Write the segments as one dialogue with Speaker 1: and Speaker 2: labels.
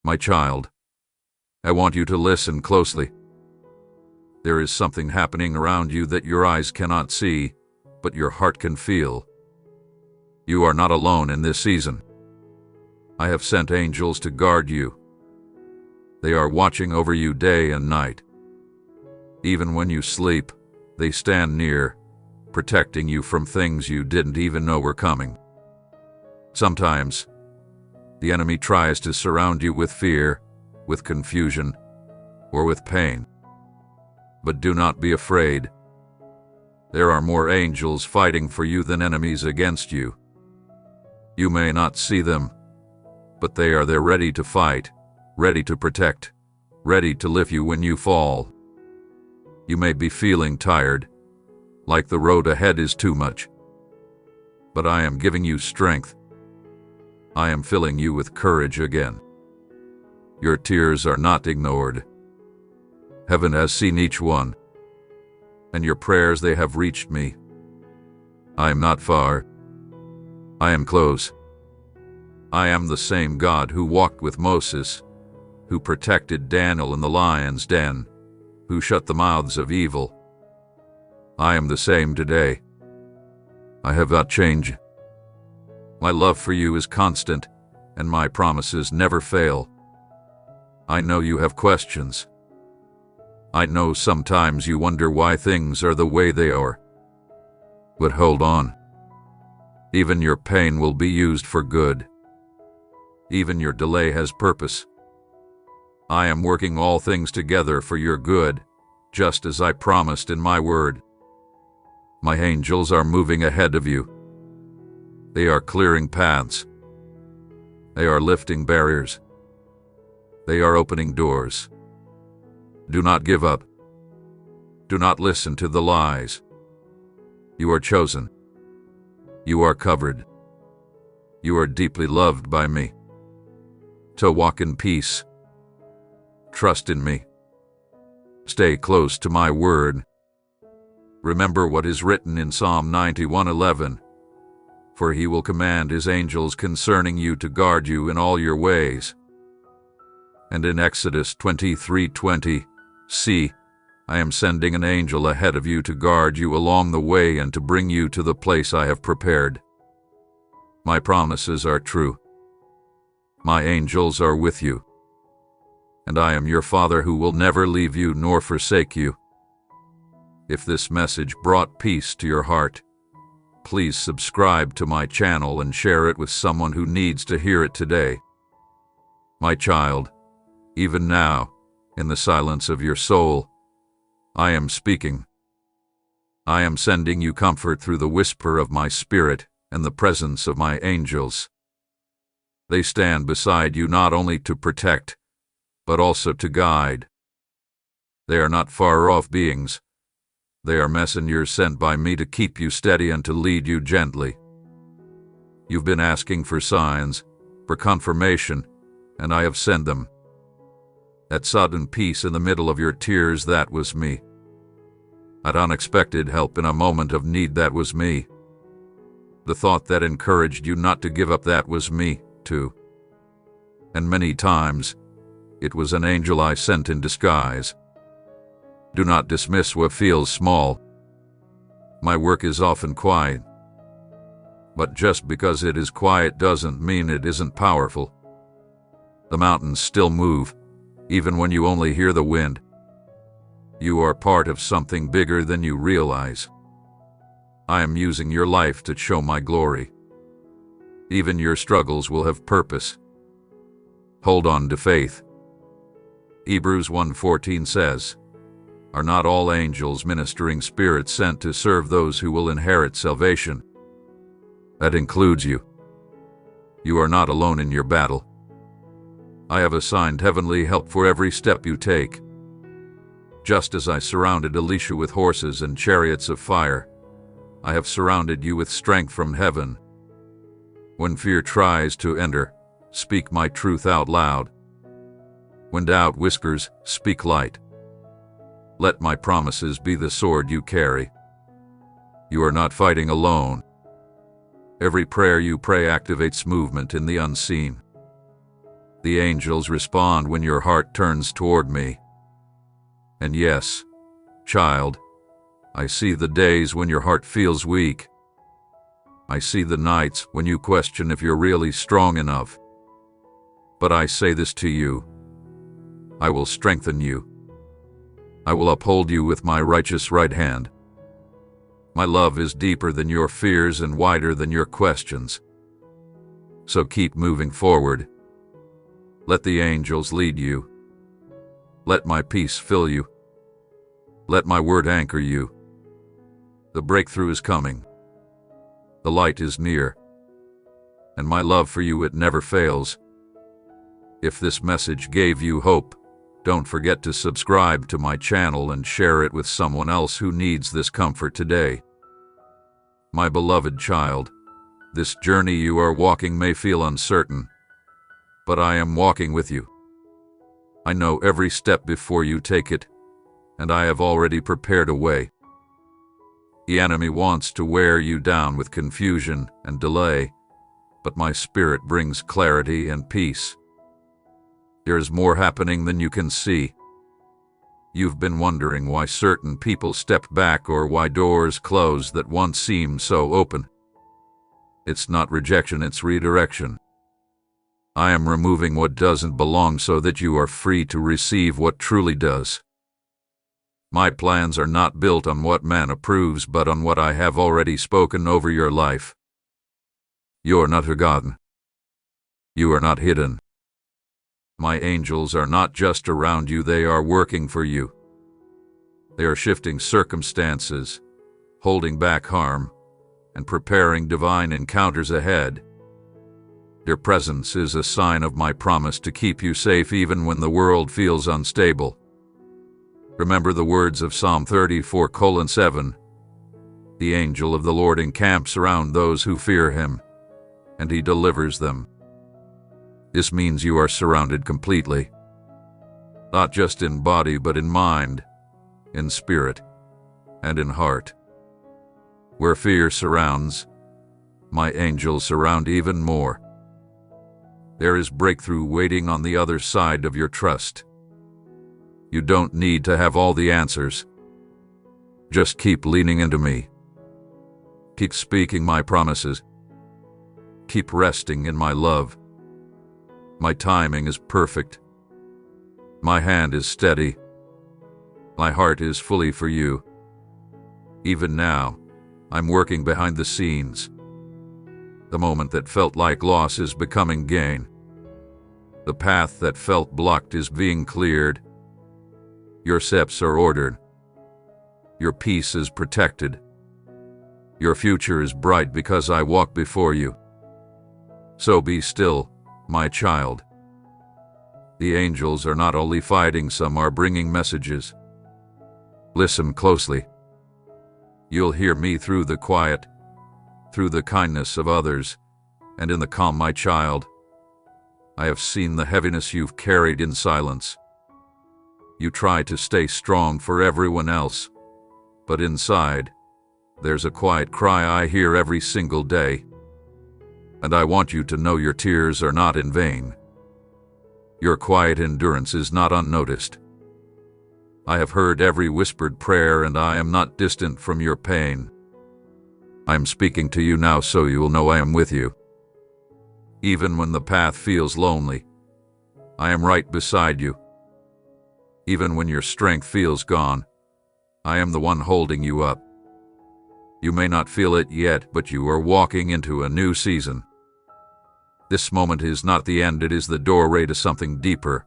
Speaker 1: My child, I want you to listen closely. There is something happening around you that your eyes cannot see, but your heart can feel. You are not alone in this season. I have sent angels to guard you. They are watching over you day and night. Even when you sleep, they stand near, protecting you from things you didn't even know were coming. Sometimes, the enemy tries to surround you with fear, with confusion, or with pain. But do not be afraid. There are more angels fighting for you than enemies against you. You may not see them, but they are there ready to fight, ready to protect, ready to lift you when you fall. You may be feeling tired, like the road ahead is too much. But I am giving you strength. I am filling you with courage again. Your tears are not ignored. Heaven has seen each one, and your prayers, they have reached me. I am not far. I am close. I am the same God who walked with Moses, who protected Daniel in the lion's den, who shut the mouths of evil. I am the same today. I have not changed. My love for you is constant, and my promises never fail. I know you have questions. I know sometimes you wonder why things are the way they are. But hold on. Even your pain will be used for good. Even your delay has purpose. I am working all things together for your good, just as I promised in my word. My angels are moving ahead of you. They are clearing paths. They are lifting barriers. They are opening doors. Do not give up. Do not listen to the lies. You are chosen. You are covered. You are deeply loved by me. To walk in peace. Trust in me. Stay close to my word. Remember what is written in Psalm 91:11. For he will command his angels concerning you to guard you in all your ways. And in Exodus 23:20, see, I am sending an angel ahead of you to guard you along the way and to bring you to the place I have prepared. My promises are true. My angels are with you. And I am your Father who will never leave you nor forsake you. If this message brought peace to your heart, please subscribe to my channel and share it with someone who needs to hear it today. My child, even now, in the silence of your soul, I am speaking. I am sending you comfort through the whisper of my spirit and the presence of my angels. They stand beside you not only to protect, but also to guide. They are not far-off beings. They are messengers sent by me to keep you steady and to lead you gently. You've been asking for signs, for confirmation, and I have sent them. At sudden peace in the middle of your tears, that was me. At unexpected help in a moment of need, that was me. The thought that encouraged you not to give up, that was me, too. And many times, it was an angel I sent in disguise. Do not dismiss what feels small. My work is often quiet. But just because it is quiet doesn't mean it isn't powerful. The mountains still move, even when you only hear the wind. You are part of something bigger than you realize. I am using your life to show my glory. Even your struggles will have purpose. Hold on to faith. Hebrews 1:14 says, are not all angels ministering spirits sent to serve those who will inherit salvation? That includes you. You are not alone in your battle. I have assigned heavenly help for every step you take. Just as I surrounded Elisha with horses and chariots of fire, I have surrounded you with strength from heaven. When fear tries to enter, speak my truth out loud. When doubt whispers, speak light. Let my promises be the sword you carry. You are not fighting alone. Every prayer you pray activates movement in the unseen. The angels respond when your heart turns toward me. And yes, child, I see the days when your heart feels weak. I see the nights when you question if you're really strong enough. But I say this to you: I will strengthen you. I will uphold you with my righteous right hand. My love is deeper than your fears and wider than your questions. So keep moving forward. Let the angels lead you. Let my peace fill you. Let my word anchor you. The breakthrough is coming. The light is near. And my love for you, it never fails. If this message gave you hope, don't forget to subscribe to my channel and share it with someone else who needs this comfort today. My beloved child, this journey you are walking may feel uncertain, but I am walking with you. I know every step before you take it, and I have already prepared a way. The enemy wants to wear you down with confusion and delay, but my Spirit brings clarity and peace. There is more happening than you can see. You've been wondering why certain people stepped back or why doors closed that once seemed so open. It's not rejection, it's redirection. I am removing what doesn't belong so that you are free to receive what truly does. My plans are not built on what man approves, but on what I have already spoken over your life. You are not forgotten. You are not hidden. My angels are not just around you, they are working for you. They are shifting circumstances, holding back harm, and preparing divine encounters ahead. Their presence is a sign of my promise to keep you safe even when the world feels unstable. Remember the words of Psalm 34:7. The angel of the Lord encamps around those who fear him, and he delivers them. This means you are surrounded completely, not just in body but in mind, in spirit, and in heart. Where fear surrounds, my angels surround even more. There is breakthrough waiting on the other side of your trust. You don't need to have all the answers. Just keep leaning into me. Keep speaking my promises. Keep resting in my love. My timing is perfect. My hand is steady. My heart is fully for you. Even now, I'm working behind the scenes. The moment that felt like loss is becoming gain. The path that felt blocked is being cleared. Your steps are ordered. Your peace is protected. Your future is bright because I walk before you. So be still, my child. The angels are not only fighting, some are bringing messages. Listen closely. You'll hear me through the quiet, through the kindness of others, and in the calm, my child. I have seen the heaviness you've carried in silence. You try to stay strong for everyone else, but inside, there's a quiet cry I hear every single day. And I want you to know your tears are not in vain. Your quiet endurance is not unnoticed. I have heard every whispered prayer, and I am not distant from your pain. I am speaking to you now so you will know I am with you. Even when the path feels lonely, I am right beside you. Even when your strength feels gone, I am the one holding you up. You may not feel it yet, but you are walking into a new season. This moment is not the end, it is the doorway to something deeper,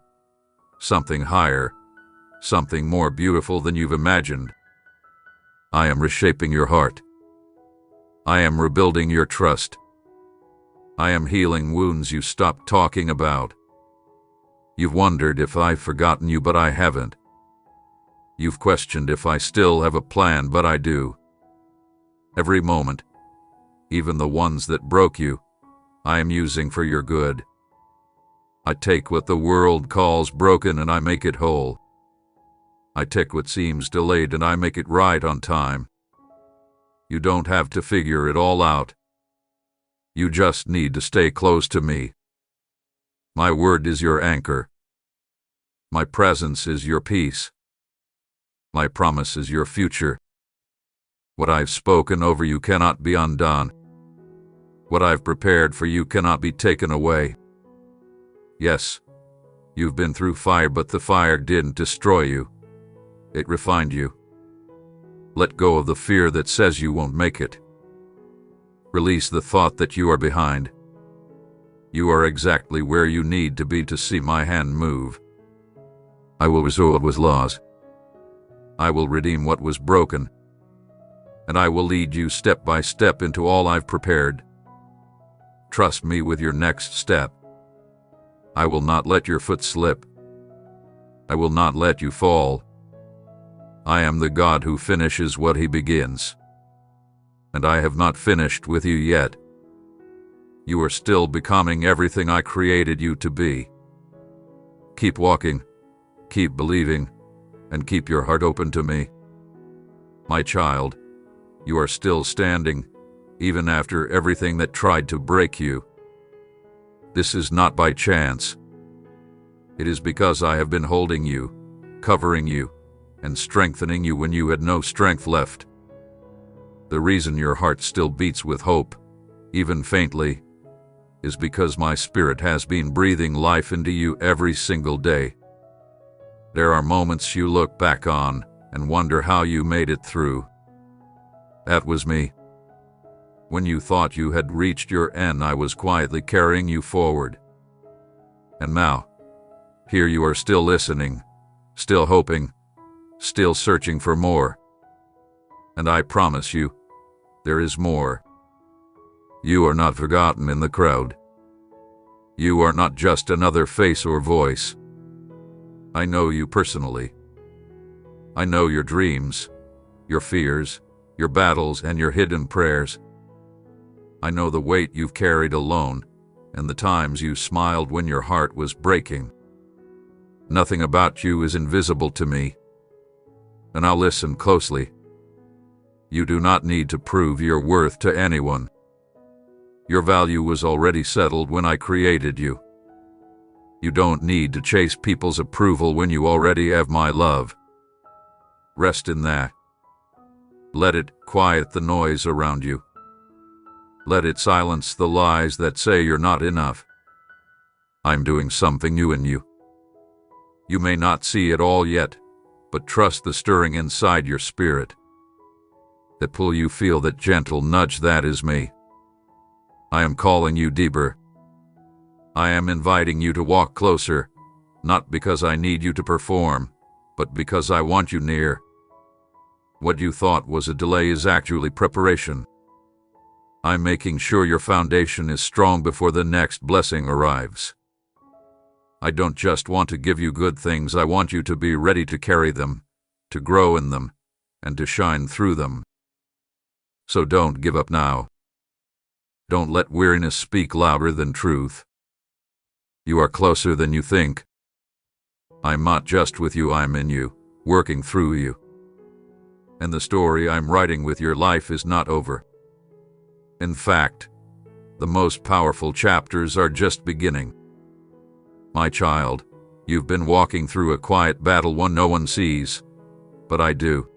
Speaker 1: something higher, something more beautiful than you've imagined. I am reshaping your heart. I am rebuilding your trust. I am healing wounds you stopped talking about. You've wondered if I've forgotten you, but I haven't. You've questioned if I still have a plan, but I do. Every moment, even the ones that broke you, I am using for your good. I take what the world calls broken and I make it whole. I take what seems delayed and I make it right on time. You don't have to figure it all out. You just need to stay close to me. My word is your anchor. My presence is your peace. My promise is your future. What I've spoken over you cannot be undone. What I've prepared for you cannot be taken away. Yes, you've been through fire, but the fire didn't destroy you. It refined you. Let go of the fear that says you won't make it. Release the thought that you are behind. You are exactly where you need to be to see my hand move. I will restore what was lost. I will redeem what was broken. And I will lead you step by step into all I've prepared. Trust me with your next step. I will not let your foot slip. I will not let you fall. I am the God who finishes what he begins. And I have not finished with you yet. You are still becoming everything I created you to be. Keep walking, keep believing, and keep your heart open to me. My child, you are still standing, even after everything that tried to break you. This is not by chance. It is because I have been holding you, covering you, and strengthening you when you had no strength left. The reason your heart still beats with hope, even faintly, is because my Spirit has been breathing life into you every single day. There are moments you look back on and wonder how you made it through. That was me. When you thought you had reached your end, I was quietly carrying you forward. And now, here you are, still listening, still hoping, still searching for more. And I promise you, there is more. You are not forgotten in the crowd. You are not just another face or voice. I know you personally. I know your dreams, your fears, your battles, and your hidden prayers. I know the weight you've carried alone, and the times you smiled when your heart was breaking. Nothing about you is invisible to me. And I'll listen closely. You do not need to prove your worth to anyone. Your value was already settled when I created you. You don't need to chase people's approval when you already have my love. Rest in that. Let it quiet the noise around you. Let it silence the lies that say you're not enough. I'm doing something new in you. You may not see it all yet, but trust the stirring inside your spirit. That pull you feel, that gentle nudge, that is me. I am calling you deeper. I am inviting you to walk closer, not because I need you to perform, but because I want you near. What you thought was a delay is actually preparation. I'm making sure your foundation is strong before the next blessing arrives. I don't just want to give you good things, I want you to be ready to carry them, to grow in them, and to shine through them. So don't give up now. Don't let weariness speak louder than truth. You are closer than you think. I'm not just with you, I'm in you, working through you. And the story I'm writing with your life is not over. In fact, the most powerful chapters are just beginning. My child, you've been walking through a quiet battle, one no one sees, but I do.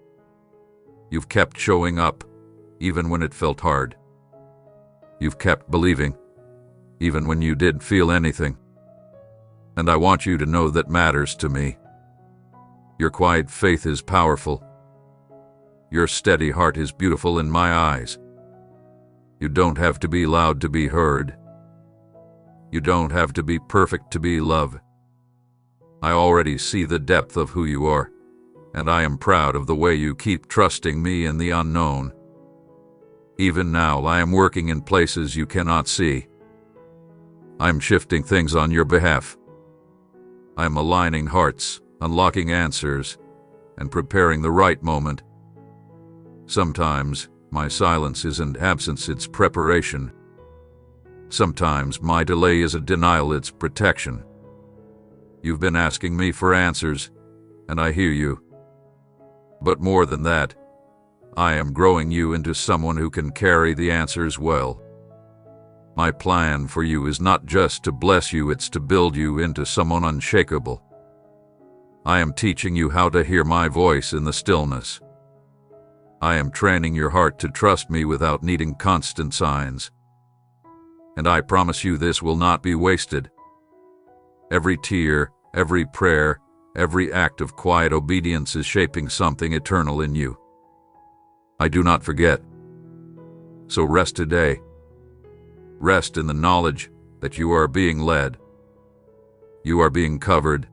Speaker 1: You've kept showing up, even when it felt hard. You've kept believing, even when you didn't feel anything. And I want you to know that matters to me. Your quiet faith is powerful. Your steady heart is beautiful in my eyes. You don't have to be loud to be heard. You don't have to be perfect to be loved. I already see the depth of who you are, and I am proud of the way you keep trusting me in the unknown. Even now, I am working in places you cannot see. I'm shifting things on your behalf. I'm aligning hearts, unlocking answers, and preparing the right moment. Sometimes, my silence isn't absence, it's preparation. Sometimes my delay is a denial, it's protection. You've been asking me for answers, and I hear you. But more than that, I am growing you into someone who can carry the answers well. My plan for you is not just to bless you, it's to build you into someone unshakable. I am teaching you how to hear my voice in the stillness. I am training your heart to trust me without needing constant signs. And I promise you this will not be wasted. Every tear, every prayer, every act of quiet obedience is shaping something eternal in you. I do not forget. So rest today. Rest in the knowledge that you are being led. You are being covered.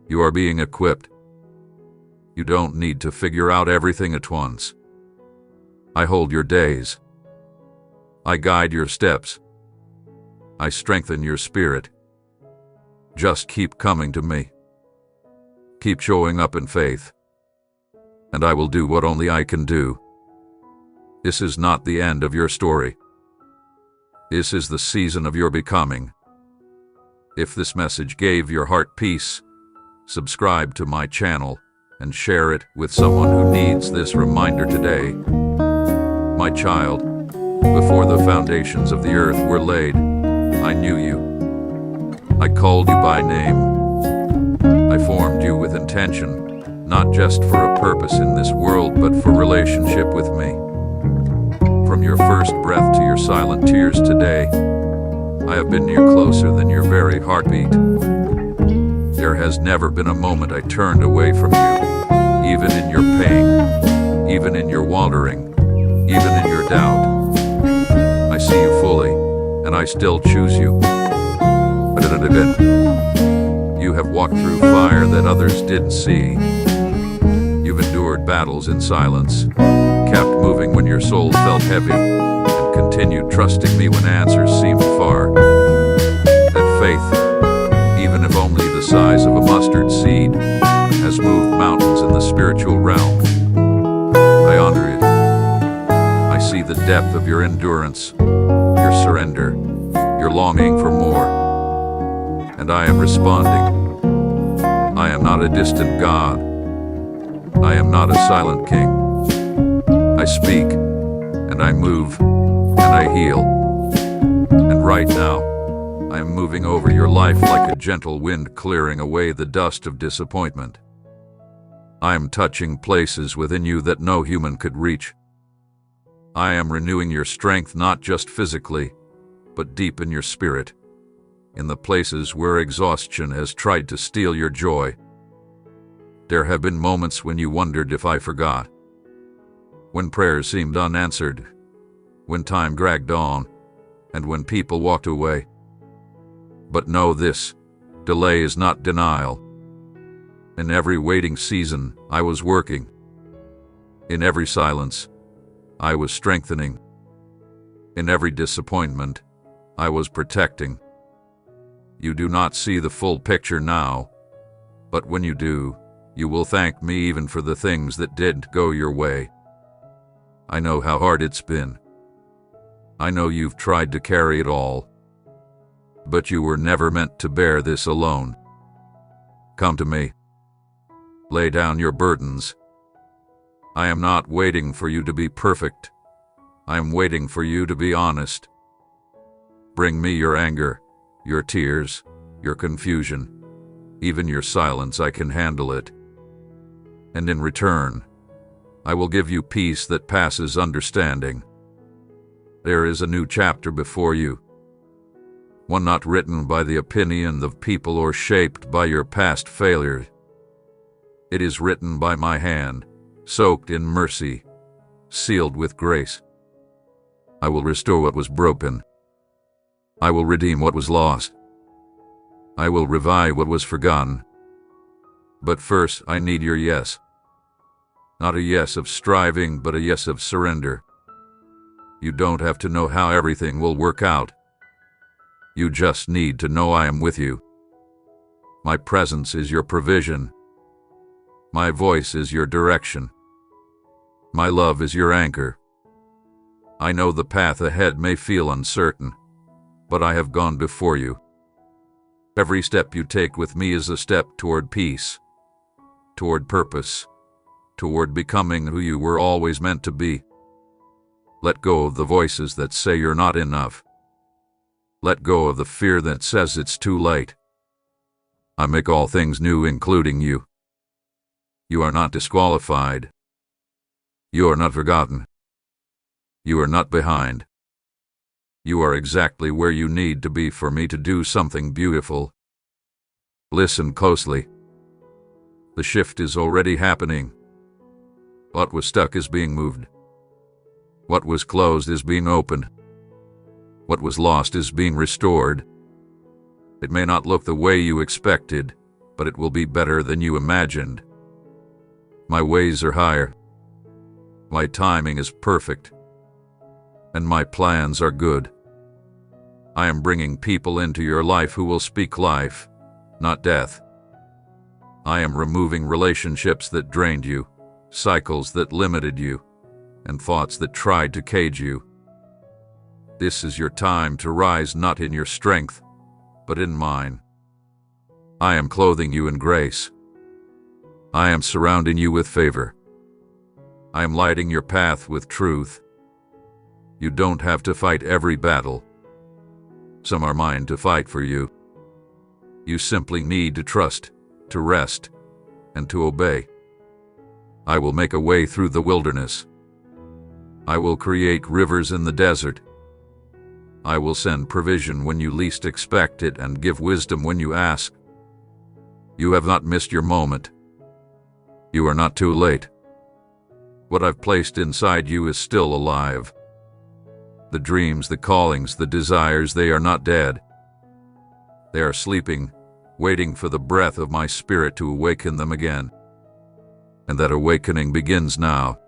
Speaker 1: You are being equipped. You don't need to figure out everything at once. I hold your days. I guide your steps. I strengthen your spirit. Just keep coming to me. Keep showing up in faith. And I will do what only I can do. This is not the end of your story. This is the season of your becoming. If this message gave your heart peace, subscribe to my channel and share it with someone who needs this reminder today. My child, before the foundations of the earth were laid, I knew you. I called you by name. I formed you with intention, not just for a purpose in this world, but for relationship with me. From your first breath to your silent tears today, I have been near, closer than your very heartbeat. There has never been a moment I turned away from you, even in your pain, even in your wandering, even in your doubt. I see you fully, and I still choose you. You have walked through fire that others didn't see. You've endured battles in silence, kept moving when your soul felt heavy, and continued trusting me when answers seemed far. That faith, even if only the size of a mustard seed, has moved mountains in the spiritual realm. I honor it. I see the depth of your endurance, your surrender, your longing for more. And I am responding. I am not a distant God. I am not a silent king. I speak, and I move, and I heal. And right now, I am moving over your life like a gentle wind clearing away the dust of disappointment. I am touching places within you that no human could reach. I am renewing your strength not just physically, but deep in your spirit, in the places where exhaustion has tried to steal your joy. There have been moments when you wondered if I forgot, when prayers seemed unanswered, when time dragged on, and when people walked away. But know this, delay is not denial. In every waiting season, I was working. In every silence, I was strengthening. In every disappointment, I was protecting. You do not see the full picture now, but when you do, you will thank me even for the things that didn't go your way. I know how hard it's been. I know you've tried to carry it all, but you were never meant to bear this alone. Come to me. Lay down your burdens. I am not waiting for you to be perfect. I am waiting for you to be honest. Bring me your anger, your tears, your confusion, even your silence. I can handle it. And in return, I will give you peace that passes understanding. There is a new chapter before you, one not written by the opinion of people or shaped by your past failures. It is written by my hand, soaked in mercy, sealed with grace. I will restore what was broken. I will redeem what was lost. I will revive what was forgotten. But first, I need your yes. Not a yes of striving, but a yes of surrender. You don't have to know how everything will work out. You just need to know I am with you. My presence is your provision. My voice is your direction. My love is your anchor. I know the path ahead may feel uncertain, but I have gone before you. Every step you take with me is a step toward peace, toward purpose, toward becoming who you were always meant to be. Let go of the voices that say you're not enough. Let go of the fear that says it's too late. I make all things new, including you. You are not disqualified. You are not forgotten. You are not behind. You are exactly where you need to be for me to do something beautiful. Listen closely. The shift is already happening. What was stuck is being moved. What was closed is being opened. What was lost is being restored. It may not look the way you expected, but it will be better than you imagined. My ways are higher. My timing is perfect. And my plans are good. I am bringing people into your life who will speak life, not death. I am removing relationships that drained you, cycles that limited you, and thoughts that tried to cage you. This is your time to rise, not in your strength, but in mine. I am clothing you in grace. I am surrounding you with favor. I am lighting your path with truth. You don't have to fight every battle. Some are mine to fight for you. You simply need to trust, to rest, and to obey. I will make a way through the wilderness. I will create rivers in the desert. I will send provision when you least expect it and give wisdom when you ask. You have not missed your moment. You are not too late. What I've placed inside you is still alive. The dreams, the callings, the desires, they are not dead. They are sleeping, waiting for the breath of my spirit to awaken them again. And that awakening begins now.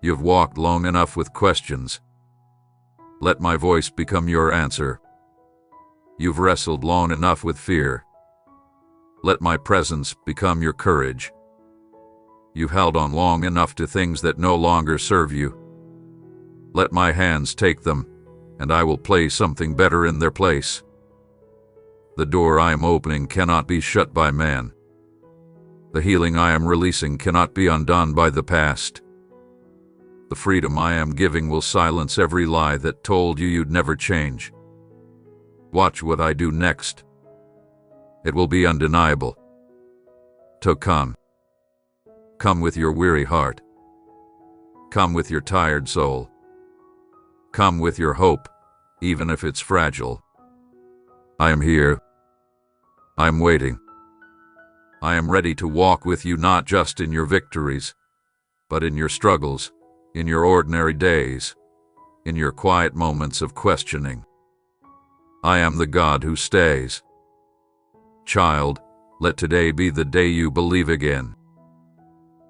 Speaker 1: You've walked long enough with questions. Let my voice become your answer. You've wrestled long enough with fear. Let my presence become your courage. You've held on long enough to things that no longer serve you. Let my hands take them, and I will place something better in their place. The door I am opening cannot be shut by man. The healing I am releasing cannot be undone by the past. The freedom I am giving will silence every lie that told you you'd never change. Watch what I do next. It will be undeniable. So come. Come with your weary heart. Come with your tired soul. Come with your hope, even if it's fragile. I am here. I am waiting. I am ready to walk with you not just in your victories, but in your struggles, in your ordinary days, in your quiet moments of questioning. I am the God who stays. Child, let today be the day you believe again.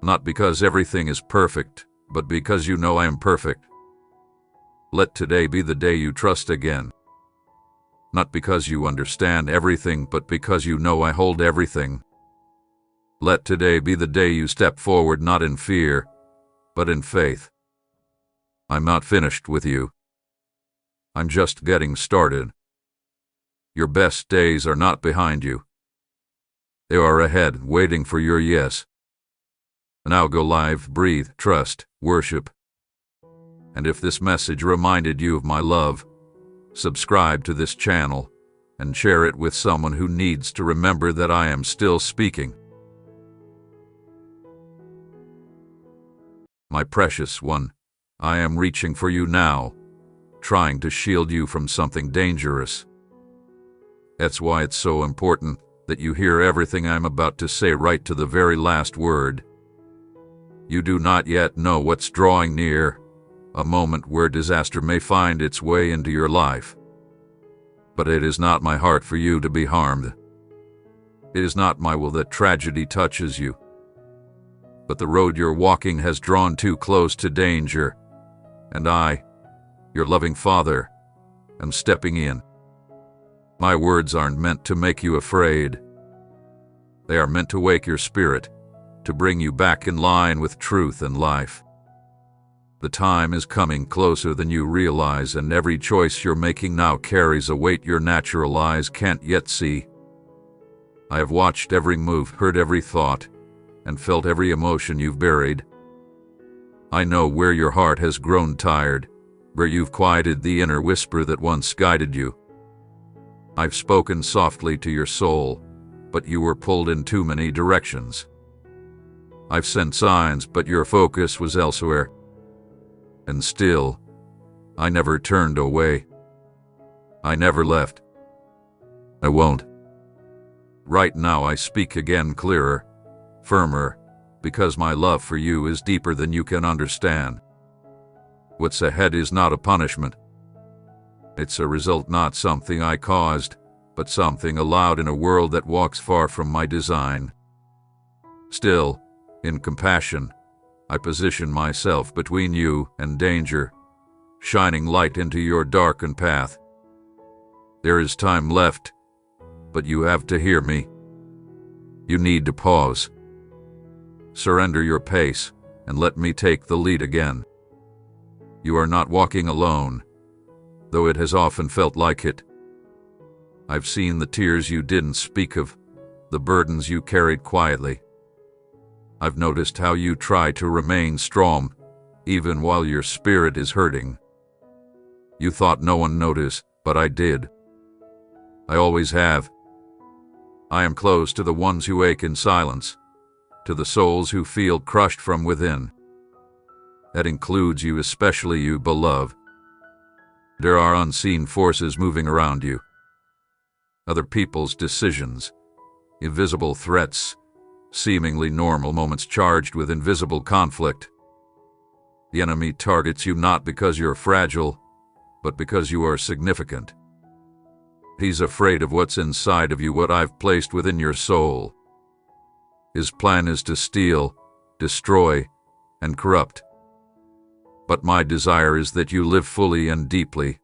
Speaker 1: Not because everything is perfect, but because you know I am perfect. Let today be the day you trust again. Not because you understand everything, but because you know I hold everything. Let today be the day you step forward not in fear, but in faith. I'm not finished with you. I'm just getting started. Your best days are not behind you. They are ahead, waiting for your yes. Now go live, breathe, trust, worship. And if this message reminded you of my love, subscribe to this channel and share it with someone who needs to remember that I am still speaking. My precious one, I am reaching for you now, trying to shield you from something dangerous. That's why it's so important that you hear everything I'm about to say right to the very last word. You do not yet know what's drawing near, a moment where disaster may find its way into your life. But it is not my heart for you to be harmed. It is not my will that tragedy touches you. But the road you're walking has drawn too close to danger, and I, your loving Father, am stepping in. My words aren't meant to make you afraid. They are meant to wake your spirit, to bring you back in line with truth and life. The time is coming closer than you realize, and every choice you're making now carries a weight your natural eyes can't yet see. I have watched every move, heard every thought, and felt every emotion you've buried. I know where your heart has grown tired, where you've quieted the inner whisper that once guided you, I've spoken softly to your soul, but you were pulled in too many directions. I've sent signs, but your focus was elsewhere. And still, I never turned away. I never left. I won't. Right now I speak again clearer, firmer, because my love for you is deeper than you can understand. What's ahead is not a punishment. It's a result, not something I caused, but something allowed in a world that walks far from my design. Still, in compassion, I position myself between you and danger, shining light into your darkened path. There is time left, but you have to hear me. You need to pause. Surrender your pace and let me take the lead again. You are not walking alone, though it has often felt like it. I've seen the tears you didn't speak of, the burdens you carried quietly. I've noticed how you try to remain strong, even while your spirit is hurting. You thought no one noticed, but I did. I always have. I am close to the ones who ache in silence, to the souls who feel crushed from within. That includes you, especially you, beloved. There are unseen forces moving around you. Other people's decisions, invisible threats, seemingly normal moments charged with invisible conflict. The enemy targets you not because you're fragile, but because you are significant. He's afraid of what's inside of you, what I've placed within your soul. His plan is to steal, destroy, and corrupt. But my desire is that you live fully and deeply.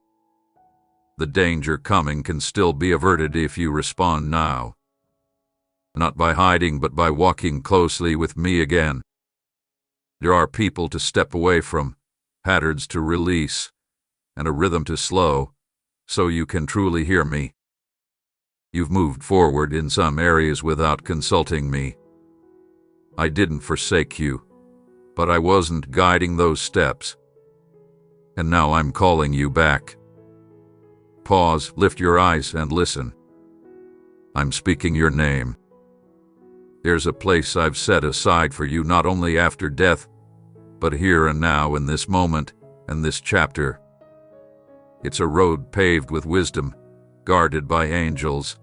Speaker 1: The danger coming can still be averted if you respond now. Not by hiding, but by walking closely with me again. There are people to step away from, patterns to release, and a rhythm to slow, so you can truly hear me. You've moved forward in some areas without consulting me. I didn't forsake you, but I wasn't guiding those steps. And now I'm calling you back. Pause, lift your eyes, and listen. I'm speaking your name. There's a place I've set aside for you, not only after death, but here and now in this moment and this chapter. It's a road paved with wisdom, guarded by angels,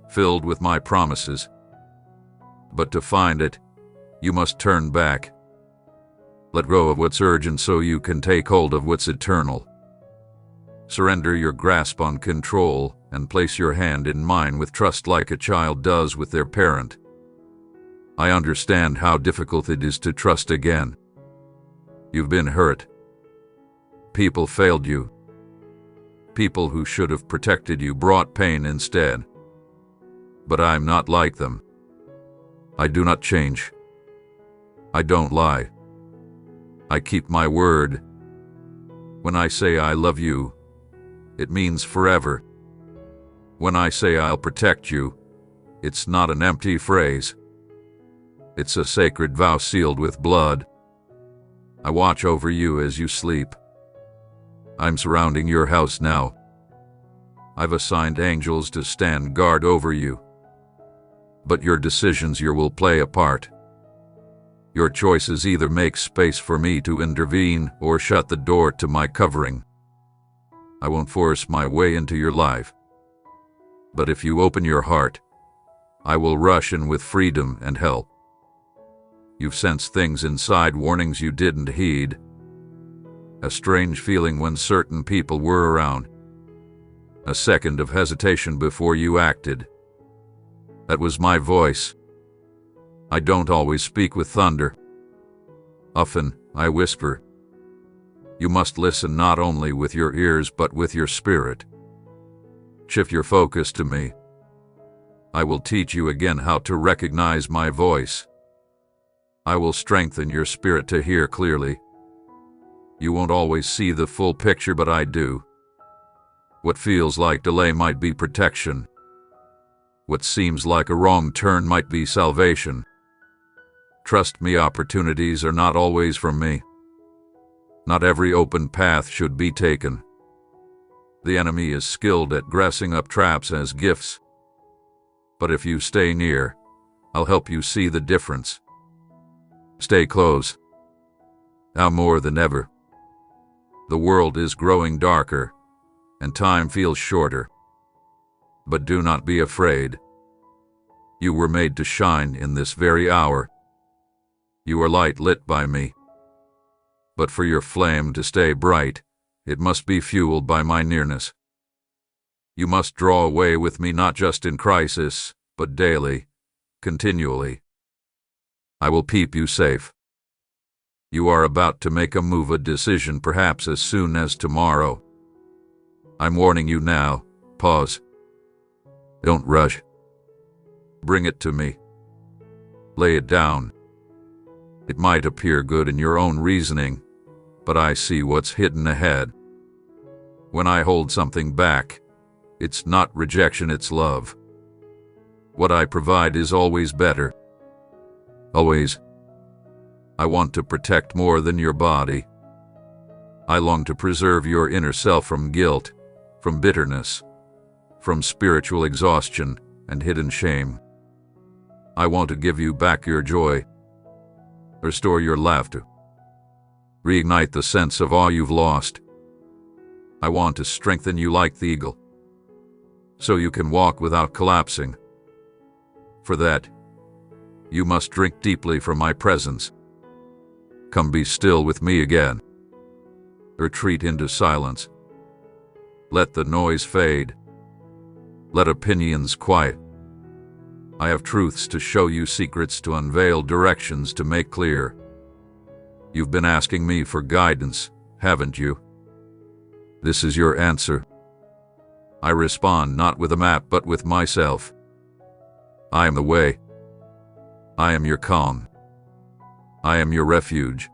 Speaker 1: filled with my promises. But to find it, you must turn back. Let go of what's urgent so you can take hold of what's eternal. Surrender your grasp on control and place your hand in mine with trust like a child does with their parent. I understand how difficult it is to trust again. You've been hurt. People failed you. People who should have protected you brought pain instead. But I'm not like them. I do not change. I don't lie. I keep my word. When I say I love you, it means forever. When I say I'll protect you, it's not an empty phrase. It's a sacred vow sealed with blood. I watch over you as you sleep. I'm surrounding your house now. I've assigned angels to stand guard over you. But your decisions here will play a part. Your choices either make space for me to intervene or shut the door to my covering. I won't force my way into your life. But if you open your heart, I will rush in with freedom and help. You've sensed things inside, warnings you didn't heed. A strange feeling when certain people were around. A second of hesitation before you acted. That was my voice. I don't always speak with thunder. Often, I whisper. You must listen not only with your ears but with your spirit. Shift your focus to me. I will teach you again how to recognize my voice. I will strengthen your spirit to hear clearly. You won't always see the full picture, but I do. What feels like delay might be protection. What seems like a wrong turn might be salvation. Trust me, opportunities are not always from me. Not every open path should be taken. The enemy is skilled at dressing up traps as gifts. But if you stay near, I'll help you see the difference. Stay close. Now more than ever. The world is growing darker, and time feels shorter. But do not be afraid. You were made to shine in this very hour. You are light lit by me. But for your flame to stay bright, it must be fueled by my nearness. You must draw away with me not just in crisis, but daily, continually. I will keep you safe. You are about to make a move, a decision, perhaps as soon as tomorrow. I'm warning you now. Pause. Don't rush. Bring it to me. Lay it down. It might appear good in your own reasoning, but I see what's hidden ahead. When I hold something back, it's not rejection, it's love. What I provide is always better. Always. I want to protect more than your body. I long to preserve your inner self from guilt, from bitterness, from spiritual exhaustion and hidden shame. I want to give you back your joy, restore your laughter, reignite the sense of awe you've lost. I want to strengthen you like the eagle, so you can walk without collapsing. For that, you must drink deeply from my presence. Come be still with me again. Retreat into silence. Let the noise fade. Let opinions quiet. I have truths to show you, secrets to unveil, directions to make clear. You've been asking me for guidance, haven't you? This is your answer. I respond not with a map but with myself. I am the way. I am your calm. I am your refuge.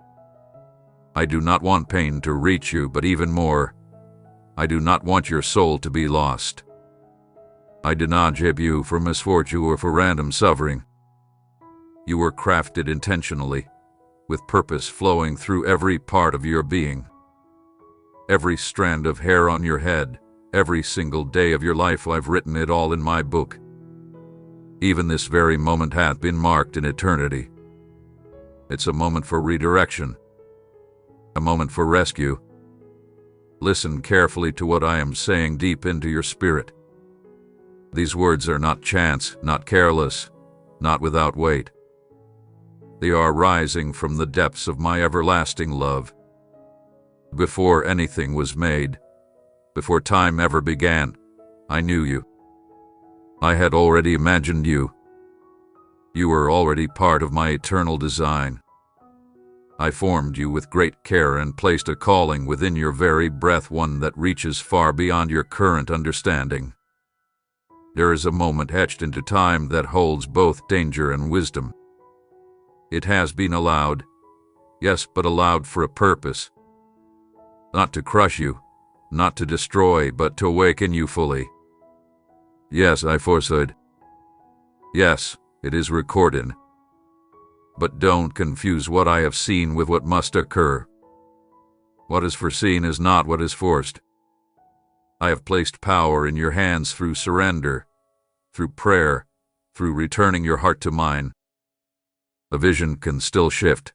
Speaker 1: I do not want pain to reach you, but even more, I do not want your soul to be lost. I do not judge you for misfortune or for random suffering. You were crafted intentionally, with purpose flowing through every part of your being. Every strand of hair on your head, every single day of your life, I've written it all in my book. Even this very moment hath been marked in eternity. It's a moment for redirection, a moment for rescue. Listen carefully to what I am saying deep into your spirit. These words are not chance, not careless, not without weight. They are rising from the depths of my everlasting love. Before anything was made, before time ever began, I knew you. I had already imagined you. You were already part of my eternal design. I formed you with great care and placed a calling within your very breath, one that reaches far beyond your current understanding. There is a moment etched into time that holds both danger and wisdom. It has been allowed, yes, but allowed for a purpose. Not to crush you, not to destroy, but to awaken you fully. Yes, I foresaw. Yes, it is recorded. But don't confuse what I have seen with what must occur. What is foreseen is not what is forced. I have placed power in your hands through surrender, through prayer, through returning your heart to mine. The vision can still shift.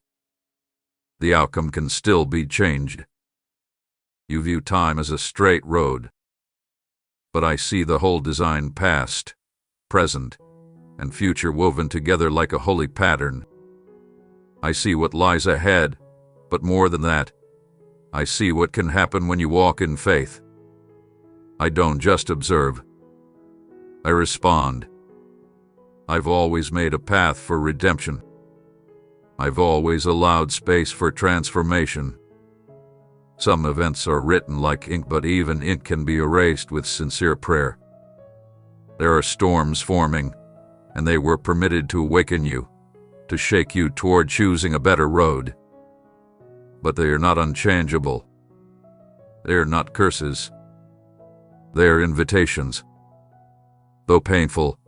Speaker 1: The outcome can still be changed. You view time as a straight road, but I see the whole design, past, present, and future woven together like a holy pattern. I see what lies ahead, but more than that, I see what can happen when you walk in faith. I don't just observe. I respond. I've always made a path for redemption. I've always allowed space for transformation. Some events are written like ink, but even ink can be erased with sincere prayer. There are storms forming, and they were permitted to awaken you, to shake you toward choosing a better road. But they are not unchangeable. They are not curses. They are invitations. Though painful,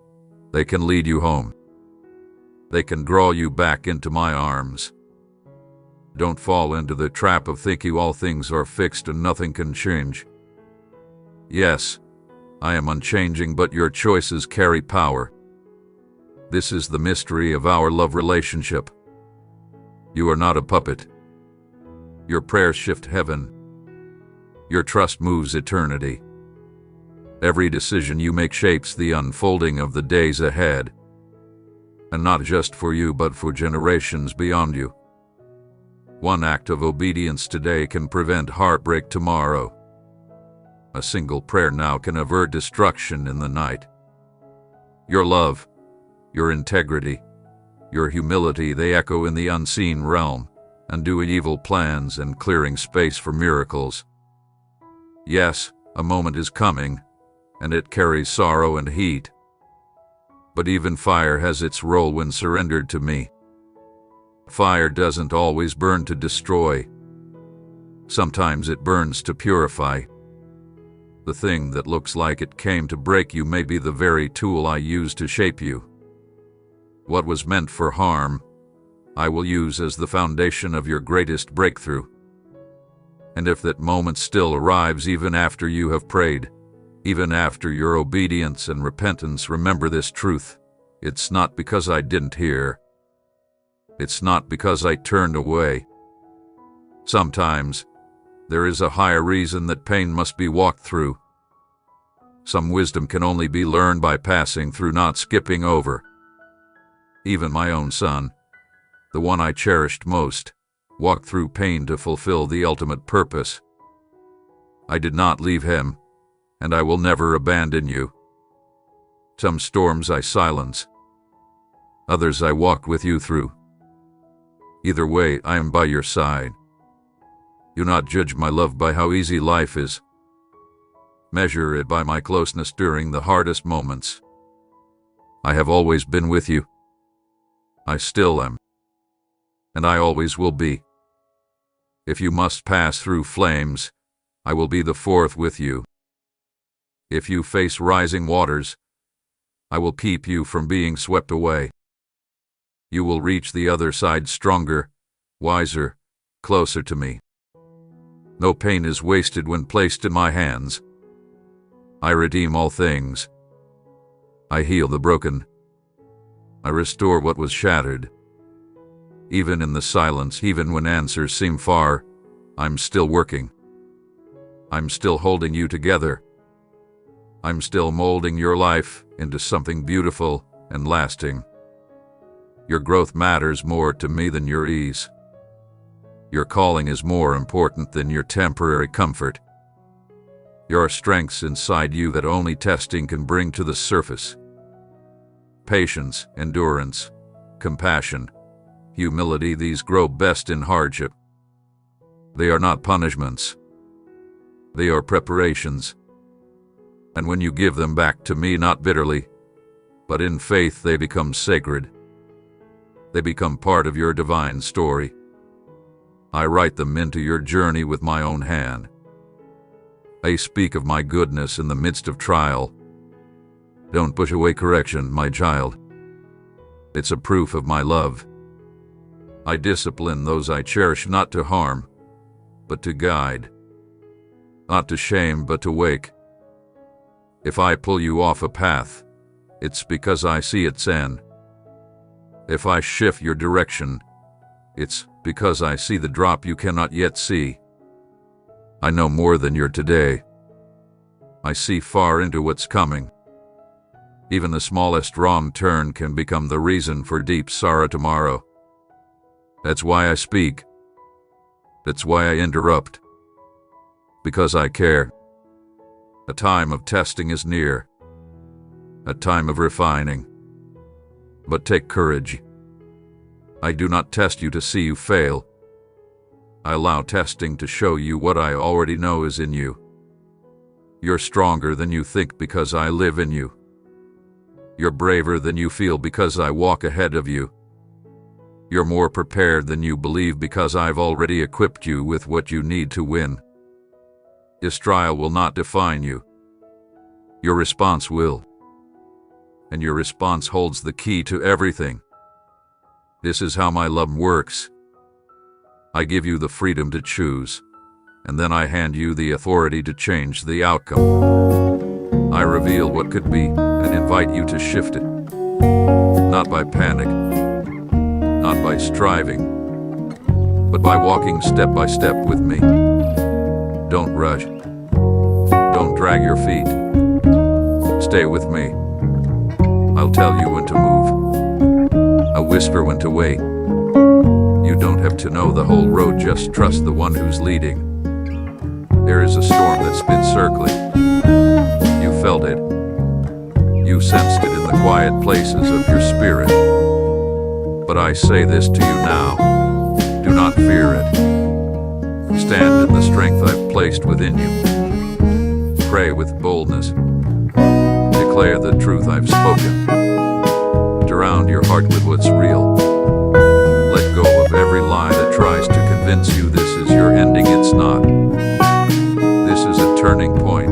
Speaker 1: they can lead you home. They can draw you back into my arms. Don't fall into the trap of thinking all things are fixed and nothing can change. Yes, I am unchanging, but your choices carry power. This is the mystery of our love relationship. You are not a puppet. Your prayers shift heaven. Your trust moves eternity. Every decision you make shapes the unfolding of the days ahead. And not just for you, but for generations beyond you. One act of obedience today can prevent heartbreak tomorrow. A single prayer now can avert destruction in the night. Your love, your integrity, your humility, they echo in the unseen realm, undoing evil plans and clearing space for miracles. Yes, a moment is coming, and it carries sorrow and heat. But even fire has its role when surrendered to me. Fire doesn't always burn to destroy. Sometimes it burns to purify. The thing that looks like it came to break you may be the very tool I use to shape you. What was meant for harm, I will use as the foundation of your greatest breakthrough. And if that moment still arrives even after you have prayed, even after your obedience and repentance, remember this truth. It's not because I didn't hear. It's not because I turned away. Sometimes, there is a higher reason that pain must be walked through. Some wisdom can only be learned by passing through, not skipping over. Even my own son, the one I cherished most, walked through pain to fulfill the ultimate purpose. I did not leave him, and I will never abandon you. Some storms I silence. Others I walk with you through. Either way, I am by your side. Do not judge my love by how easy life is. Measure it by my closeness during the hardest moments. I have always been with you. I still am. And I always will be. If you must pass through flames, I will be the fourth with you. If you face rising waters, I will keep you from being swept away. You will reach the other side stronger, wiser, closer to me. No pain is wasted when placed in my hands. I redeem all things. I heal the broken. I restore what was shattered. Even in the silence, even when answers seem far, I'm still working. I'm still holding you together. I'm still molding your life into something beautiful and lasting. Your growth matters more to me than your ease. Your calling is more important than your temporary comfort. There are strengths inside you that only testing can bring to the surface. Patience, endurance, compassion, humility, these grow best in hardship. They are not punishments. They are preparations. And when you give them back to me, not bitterly, but in faith, they become sacred. They become part of your divine story. I write them into your journey with my own hand. I speak of my goodness in the midst of trial. Don't push away correction, my child. It's a proof of my love. I discipline those I cherish, not to harm, but to guide. Not to shame, but to wake. If I pull you off a path, it's because I see its end. If I shift your direction, it's because I see the drop you cannot yet see. I know more than your today. I see far into what's coming. Even the smallest wrong turn can become the reason for deep sorrow tomorrow. That's why I speak. That's why I interrupt. Because I care. A time of testing is near. A time of refining. But take courage. I do not test you to see you fail. I allow testing to show you what I already know is in you. You're stronger than you think because I live in you. You're braver than you feel because I walk ahead of you. You're more prepared than you believe because I've already equipped you with what you need to win. This trial will not define you. Your response will. And your response holds the key to everything. This is how my love works. I give you the freedom to choose, and then I hand you the authority to change the outcome. I reveal what could be and invite you to shift it. Not by panic, not by striving, but by walking step by step with me. Don't rush. Don't drag your feet. Stay with me. I'll tell you when to move. I'll whisper when to wait. You don't have to know the whole road, just trust the one who's leading. There is a storm that's been circling. You felt it. You sensed it in the quiet places of your spirit. But I say this to you now. Do not fear it. Stand in the strength I've placed within you. Pray with boldness. Declare the truth I've spoken. Surround your heart with what's real. Let go of every lie that tries to convince you this is your ending. It's not. This is a turning point.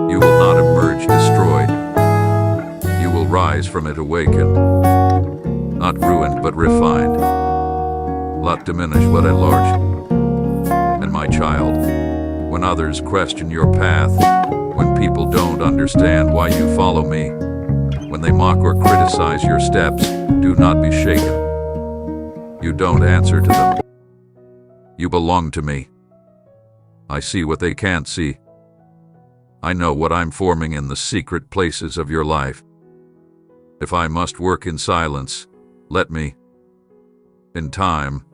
Speaker 1: You will not emerge destroyed. You will rise from it awakened. Not ruined, but refined. Not diminished, but enlarged. And my child, when others question your path, when people don't understand why you follow me, when they mock or criticize your steps, do not be shaken. You don't answer to them. You belong to me. I see what they can't see. I know what I'm forming in the secret places of your life. If I must work in silence, let me. In time,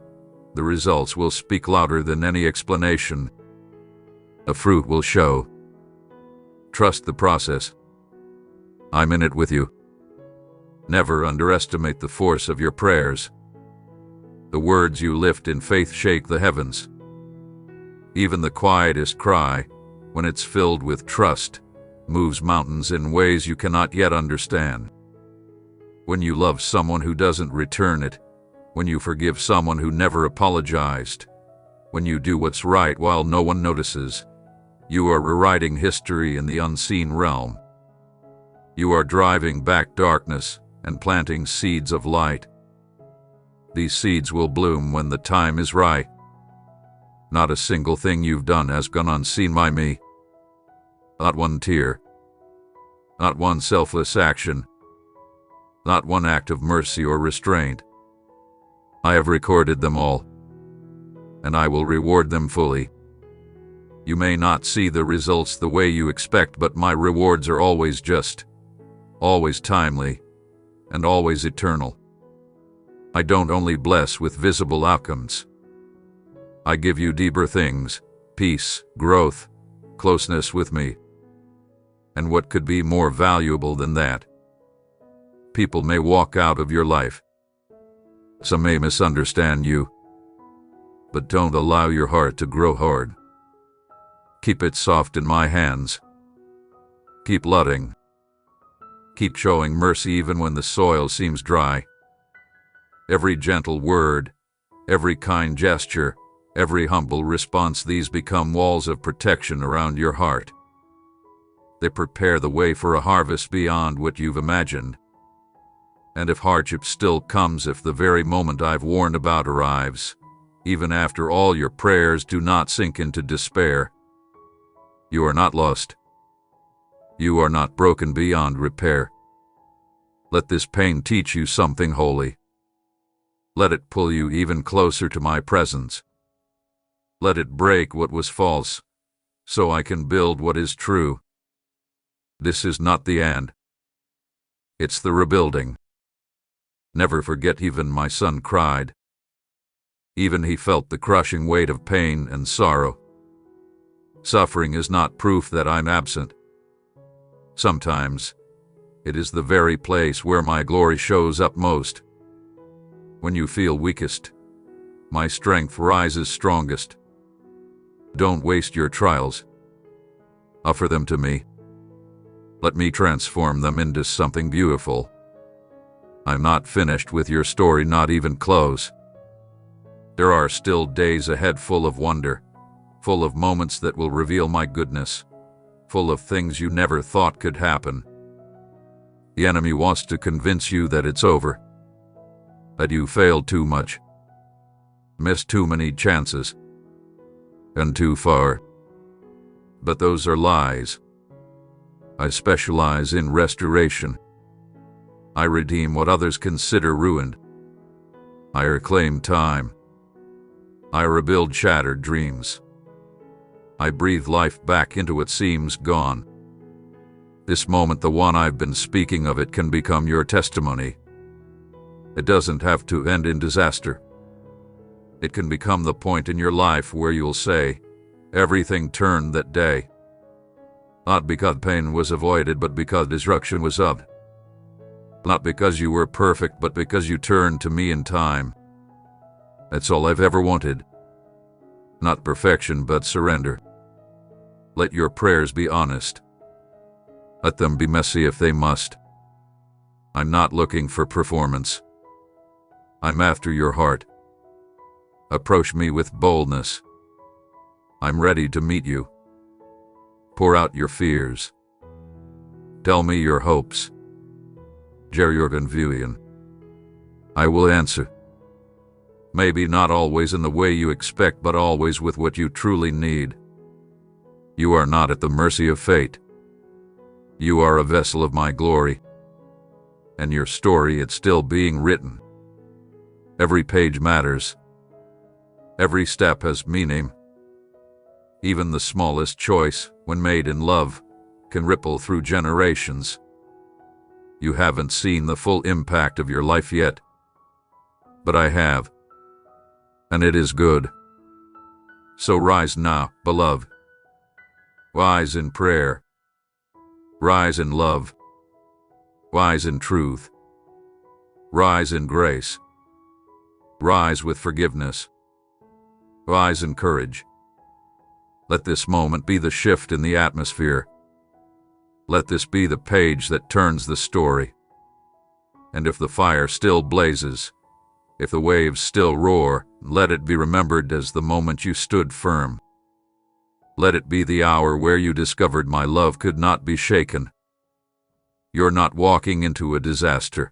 Speaker 1: the results will speak louder than any explanation. The fruit will show. Trust the process. I'm in it with you. Never underestimate the force of your prayers. The words you lift in faith shake the heavens. Even the quietest cry, when it's filled with trust, moves mountains in ways you cannot yet understand. When you love someone who doesn't return it, when you forgive someone who never apologized, when you do what's right while no one notices, you are rewriting history in the unseen realm. You are driving back darkness and planting seeds of light. These seeds will bloom when the time is right. Not a single thing you've done has gone unseen by me. Not one tear. Not one selfless action. Not one act of mercy or restraint. I have recorded them all, and I will reward them fully. You may not see the results the way you expect, but my rewards are always just, always timely, and always eternal. I don't only bless with visible outcomes. I give you deeper things, peace, growth, closeness with me. And what could be more valuable than that? People may walk out of your life. Some may misunderstand you. But don't allow your heart to grow hard. Keep it soft in my hands. Keep loving. Keep showing mercy even when the soil seems dry. Every gentle word, every kind gesture, every humble response, these become walls of protection around your heart. They prepare the way for a harvest beyond what you've imagined. And if hardship still comes, if the very moment I've warned about arrives, even after all your prayers, do not sink into despair. You are not lost. You are not broken beyond repair. Let this pain teach you something holy. Let it pull you even closer to my presence. Let it break what was false, so I can build what is true. This is not the end. It's the rebuilding. Never forget, even my son cried. Even he felt the crushing weight of pain and sorrow. Suffering is not proof that I'm absent. Sometimes, it is the very place where my glory shows up most. When you feel weakest, my strength rises strongest. Don't waste your trials. Offer them to me. Let me transform them into something beautiful. I'm not finished with your story, not even close. There are still days ahead full of wonder, full of moments that will reveal my goodness, full of things you never thought could happen. The enemy wants to convince you that it's over, that you failed too much, missed too many chances. and too far. But those are lies. I specialize in restoration. I redeem what others consider ruined. I reclaim time. I rebuild shattered dreams. I breathe life back into what seems gone. This moment, the one I've been speaking of, it can become your testimony. It doesn't have to end in disaster. It can become the point in your life where you'll say, everything turned that day. Not because pain was avoided, but because destruction was up. Not because you were perfect, but because you turned to me in time. That's all I've ever wanted. Not perfection, but surrender. Let your prayers be honest. Let them be messy if they must. I'm not looking for performance. I'm after your heart. Approach me with boldness. I'm ready to meet you. Pour out your fears. Tell me your hopes. Jörgen Vuyen. I will answer. Maybe not always in the way you expect, but always with what you truly need. You are not at the mercy of fate. You are a vessel of my glory. And your story, it's still being written. Every page matters. Every step has meaning. Even the smallest choice, when made in love, can ripple through generations. You haven't seen the full impact of your life yet. But I have. And it is good. So rise now, beloved. Rise in prayer. Rise in love. Rise in truth. Rise in grace. Rise with forgiveness. Rise in courage. Let this moment be the shift in the atmosphere. Let this be the page that turns the story. And if the fire still blazes, if the waves still roar, let it be remembered as the moment you stood firm. Let it be the hour where you discovered my love could not be shaken. You're not walking into a disaster.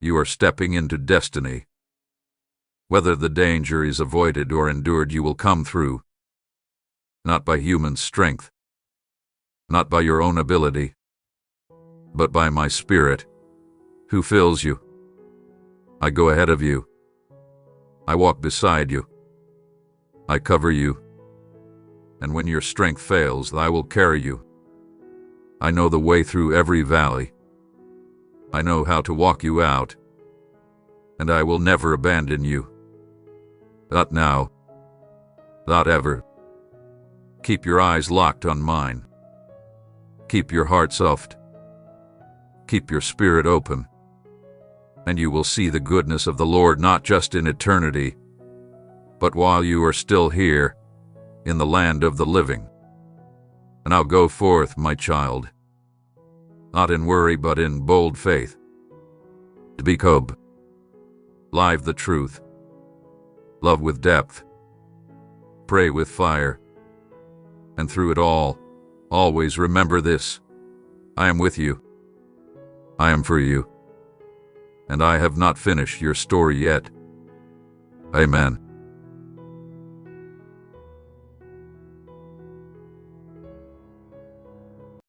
Speaker 1: You are stepping into destiny. Whether the danger is avoided or endured, you will come through. Not by human strength, not by your own ability, but by my Spirit, who fills you. I go ahead of you. I walk beside you. I cover you. And when your strength fails, I will carry you. I know the way through every valley. I know how to walk you out. And I will never abandon you. Not now. Not ever. Keep your eyes locked on mine. Keep your heart soft. Keep your spirit open. And you will see the goodness of the Lord not just in eternity, but while you are still here, in the land of the living. And I'll go forth, my child, not in worry but in bold faith. To be Cobb. Live the truth. Love with depth. Pray with fire. And through it all, always remember this. I am with you. I am for you. And I have not finished your story yet. Amen.